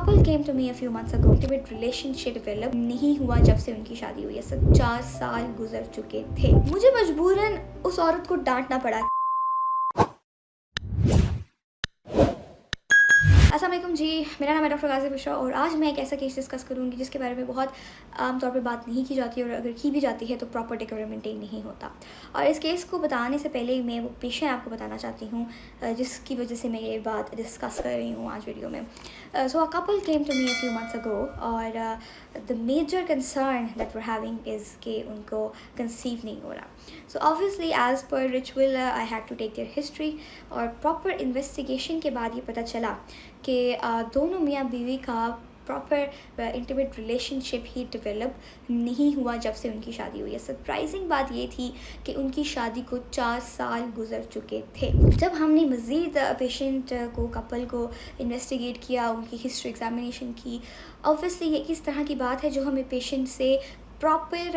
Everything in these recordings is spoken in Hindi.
couple came to me a few months ago. Intimate relationship develop नहीं हुआ जब से उनकी शादी हुई है। 4 साल गुजर चुके थे। मुझे मजबूरन उस औरत को डांटना पड़ा। अस्सलाम वालेकुम जी, मेरा नाम है डॉक्टर गाज़ी बुशरा और आज मैं एक ऐसा केस डिस्कस करूँगी जिसके बारे में बहुत आम तौर पे बात नहीं की जाती और अगर की भी जाती है तो प्रॉपर डेकोरम मेंटेन नहीं होता। और इस केस को बताने से पहले मैं वो पेशेंट आपको बताना चाहती हूँ जिसकी वजह से मैं ये बात डिस्कस कर रही हूँ आज वीडियो में। So a couple came to me a few months ago और the major concern that were having is कि उनको कंसीव नहीं हो रहा। So obviously as per ritual I had to take their history और प्रॉपर इन्वेस्टिगेशन के बाद ये पता चला कि दोनों मियाँ बीवी का प्रॉपर इंटीमेट रिलेशनशिप ही डेवलप नहीं हुआ जब से उनकी शादी हुई है। सरप्राइजिंग बात ये थी कि उनकी शादी को 4 साल गुजर चुके थे। जब हमने मज़ीद पेशेंट को कपल को इन्वेस्टिगेट किया, उनकी हिस्ट्री एग्जामिनेशन की, ऑब्वियसली ये किस तरह की बात है जो हमें पेशेंट से प्रॉपर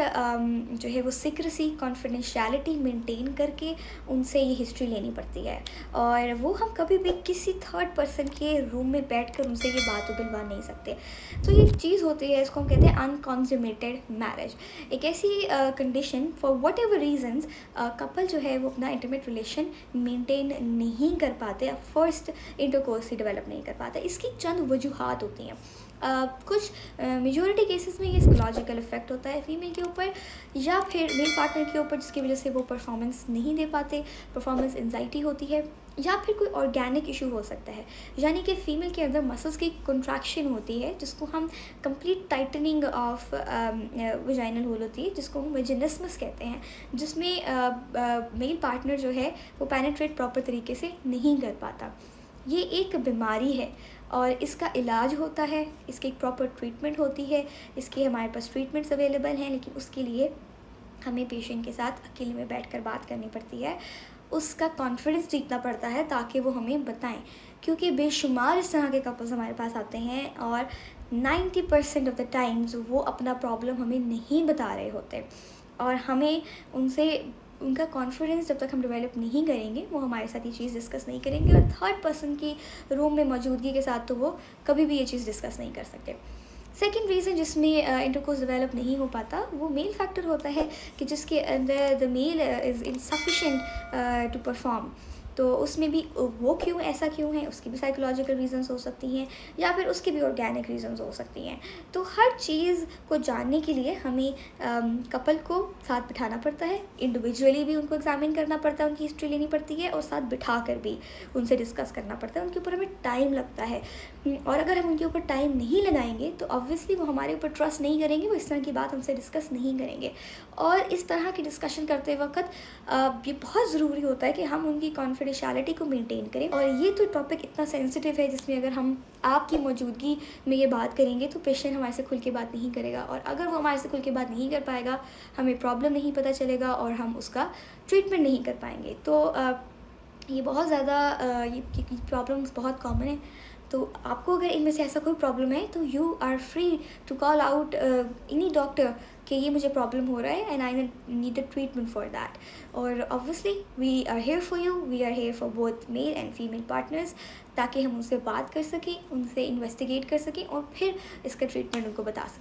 जो है वो सीक्रेसी कॉन्फिडेंशियलिटी मेंटेन करके उनसे ये हिस्ट्री लेनी पड़ती है और वो हम कभी भी किसी थर्ड पर्सन के रूम में बैठकर उनसे ये बात उगलवा नहीं सकते। तो ये चीज़ होती है, इसको हम कहते हैं अनकॉन्ज्यूमेटेड मैरिज। एक ऐसी condition for whatever reasons couple जो है वो अपना इंटीमेट रिलेशन मेंटेन नहीं कर पाते, फर्स्ट इंटरकोर्स ही डेवलप नहीं कर पाते। इसकी चंद वजूहात होती हैं। कुछ मेजॉरिटी केसेस में ये साइकोलॉजिकल इफेक्ट होता है फीमेल के ऊपर या फिर मेल पार्टनर के ऊपर, जिसकी वजह से वो परफॉर्मेंस नहीं दे पाते, परफॉर्मेंस एंजाइटी होती है, या फिर कोई ऑर्गेनिक इशू हो सकता है, यानी कि फ़ीमेल के अंदर मसल्स की कंट्रैक्शन होती है जिसको हम complete tightening of vaginal hole होती है, जिसको हम वेजिनिस्मस कहते हैं, जिसमें मेल पार्टनर जो है वो पेनिट्रेट प्रॉपर तरीके से नहीं कर पाता। ये एक बीमारी है और इसका इलाज होता है, इसकी एक प्रॉपर ट्रीटमेंट होती है, इसके हमारे पास ट्रीटमेंट्स अवेलेबल हैं, लेकिन उसके लिए हमें पेशेंट के साथ अकेले में बैठकर बात करनी पड़ती है, उसका कॉन्फिडेंस जीतना पड़ता है ताकि वो हमें बताएं, क्योंकि बेशुमार इस तरह के कपल्स हमारे पास आते हैं और 90% ऑफ द टाइम्स वो अपना प्रॉब्लम हमें नहीं बता रहे होते और हमें उनसे उनका कॉन्फिडेंस जब तक हम डेवलप नहीं करेंगे वो हमारे साथ ये चीज़ डिस्कस नहीं करेंगे और थर्ड पर्सन की रूम में मौजूदगी के साथ तो वो कभी भी ये चीज़ डिस्कस नहीं कर सकते। सेकेंड रीज़न जिसमें इंटरकोर्स डेवलप नहीं हो पाता वो मेल फैक्टर होता है कि जिसके अंदर the male is insufficient to perform. तो उसमें भी वो क्यों ऐसा क्यों है, उसकी भी साइकोलॉजिकल रीजंस हो सकती हैं या फिर उसकी भी ऑर्गेनिक रीजंस हो सकती हैं। तो हर चीज़ को जानने के लिए हमें कपल को साथ बिठाना पड़ता है, इंडिविजुअली भी उनको एग्जामिन करना पड़ता है, उनकी हिस्ट्री लेनी पड़ती है और साथ बिठा कर भी उनसे डिस्कस करना पड़ता है। उनके ऊपर हमें टाइम लगता है और अगर हम उनके ऊपर टाइम नहीं लगाएंगे तो ऑब्वियसली वो हमारे ऊपर ट्रस्ट नहीं करेंगे, वो इस तरह की बात हमसे डिस्कस नहीं करेंगे। और इस तरह की डिस्कशन करते वक्त ये बहुत ज़रूरी होता है कि हम उनकी कॉन्फिडेंशियलिटी को मेंटेन करें। और ये तो टॉपिक इतना सेंसिटिव है जिसमें अगर हम आपकी मौजूदगी में ये बात करेंगे तो पेशेंट हमारे से खुल के बात नहीं करेगा और अगर वो हमारे से खुल के बात नहीं कर पाएगा, हमें प्रॉब्लम नहीं पता चलेगा और हम उसका ट्रीटमेंट नहीं कर पाएंगे। तो ये बहुत ज़्यादा ये प्रॉब्लम्स बहुत कॉमन है। तो आपको अगर इनमें से ऐसा कोई प्रॉब्लम है तो you are free to call out any doctor कि ये मुझे प्रॉब्लम हो रहा है and I need a treatment for that. और obviously we are here for you, we are here for both male and female partners, ताकि हम उनसे बात कर सकें, उनसे इन्वेस्टिगेट कर सकें और फिर इसका ट्रीटमेंट उनको बता सकें।